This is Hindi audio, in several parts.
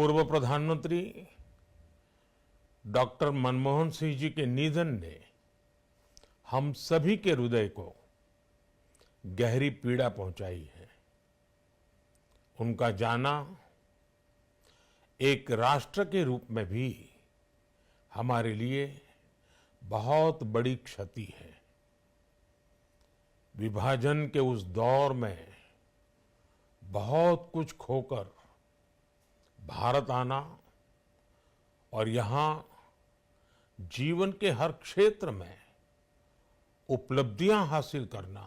पूर्व प्रधानमंत्री डॉक्टर मनमोहन सिंह जी के निधन ने हम सभी के हृदय को गहरी पीड़ा पहुंचाई है। उनका जाना एक राष्ट्र के रूप में भी हमारे लिए बहुत बड़ी क्षति है। विभाजन के उस दौर में बहुत कुछ खोकर भारत आना और यहाँ जीवन के हर क्षेत्र में उपलब्धियां हासिल करना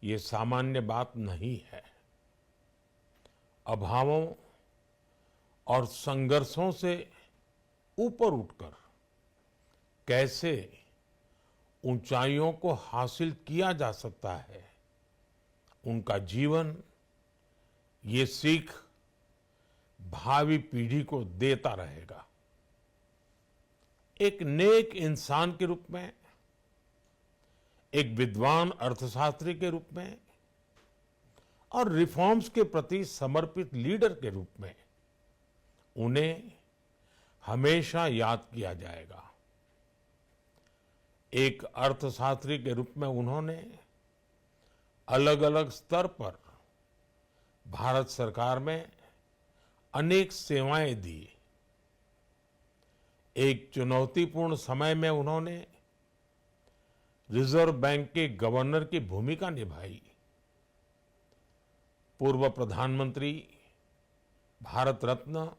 ये सामान्य बात नहीं है। अभावों और संघर्षों से ऊपर उठकर कैसे ऊंचाइयों को हासिल किया जा सकता है, उनका जीवन ये सीख भावी पीढ़ी को देता रहेगा। एक नेक इंसान के रूप में, एक विद्वान अर्थशास्त्री के रूप में और रिफॉर्म्स के प्रति समर्पित लीडर के रूप में उन्हें हमेशा याद किया जाएगा। एक अर्थशास्त्री के रूप में उन्होंने अलग अलग स्तर पर भारत सरकार में अनेक सेवाएं दी। एक चुनौतीपूर्ण समय में उन्होंने रिजर्व बैंक के गवर्नर की भूमिका निभाई। पूर्व प्रधानमंत्री भारत रत्न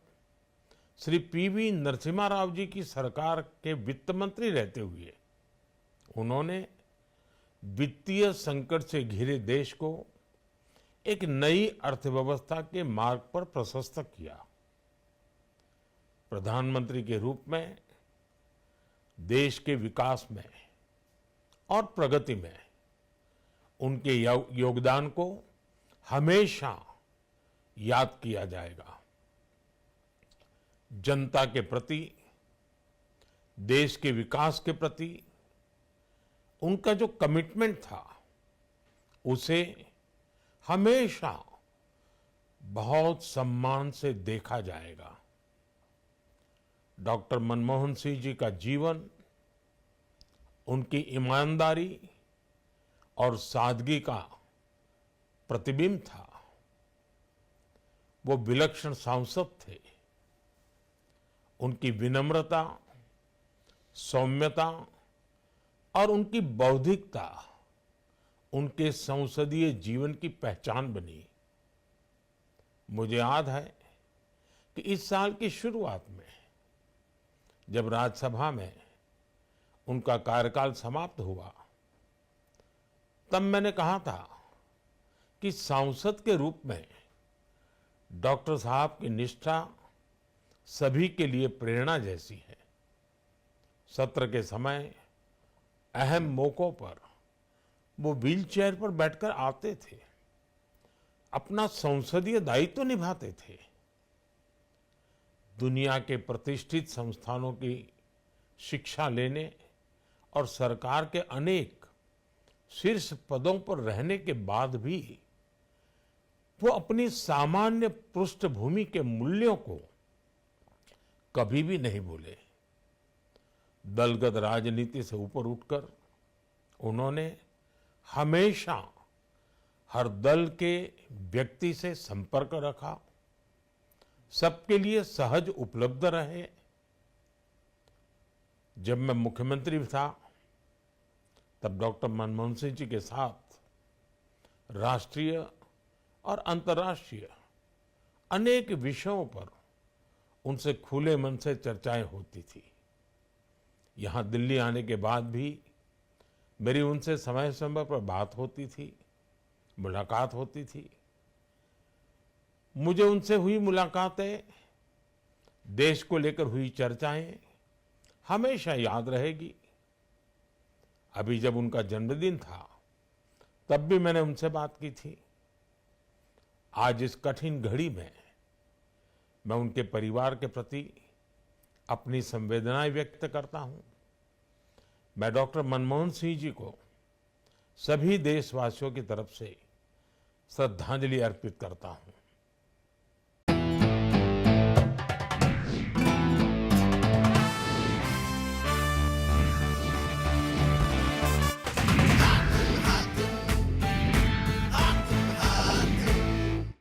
श्री पीवी नरसिम्हा राव जी की सरकार के वित्त मंत्री रहते हुए उन्होंने वित्तीय संकट से घिरे देश को एक नई अर्थव्यवस्था के मार्ग पर प्रशस्त किया। प्रधानमंत्री के रूप में देश के विकास में और प्रगति में उनके योगदान को हमेशा याद किया जाएगा। जनता के प्रति, देश के विकास के प्रति उनका जो कमिटमेंट था उसे हमेशा बहुत सम्मान से देखा जाएगा। डॉक्टर मनमोहन सिंह जी का जीवन उनकी ईमानदारी और सादगी का प्रतिबिंब था। वो विलक्षण सांसद थे। उनकी विनम्रता, सौम्यता और उनकी बौद्धिकता उनके संसदीय जीवन की पहचान बनी। मुझे याद है कि इस साल की शुरुआत में जब राज्यसभा में उनका कार्यकाल समाप्त हुआ, तब मैंने कहा था कि सांसद के रूप में डॉक्टर साहब की निष्ठा सभी के लिए प्रेरणा जैसी है। सत्र के समय अहम मौकों पर वो व्हीलचेयर पर बैठकर आते थे, अपना संसदीय दायित्व निभाते थे। दुनिया के प्रतिष्ठित संस्थानों की शिक्षा लेने और सरकार के अनेक शीर्ष पदों पर रहने के बाद भी वो अपनी सामान्य पृष्ठभूमि के मूल्यों को कभी भी नहीं भूले। दलगत राजनीति से ऊपर उठकर उन्होंने हमेशा हर दल के व्यक्ति से संपर्क रखा, सबके लिए सहज उपलब्ध रहे। जब मैं मुख्यमंत्री था तब डॉक्टर मनमोहन सिंह जी के साथ राष्ट्रीय और अंतर्राष्ट्रीय अनेक विषयों पर उनसे खुले मन से चर्चाएं होती थी। यहाँ दिल्ली आने के बाद भी मेरी उनसे समय समय पर बात होती थी, मुलाकात होती थी। मुझे उनसे हुई मुलाकातें, देश को लेकर हुई चर्चाएं हमेशा याद रहेगी। अभी जब उनका जन्मदिन था तब भी मैंने उनसे बात की थी। आज इस कठिन घड़ी में मैं उनके परिवार के प्रति अपनी संवेदनाएं व्यक्त करता हूं। मैं डॉक्टर मनमोहन सिंह जी को सभी देशवासियों की तरफ से श्रद्धांजलि अर्पित करता हूं।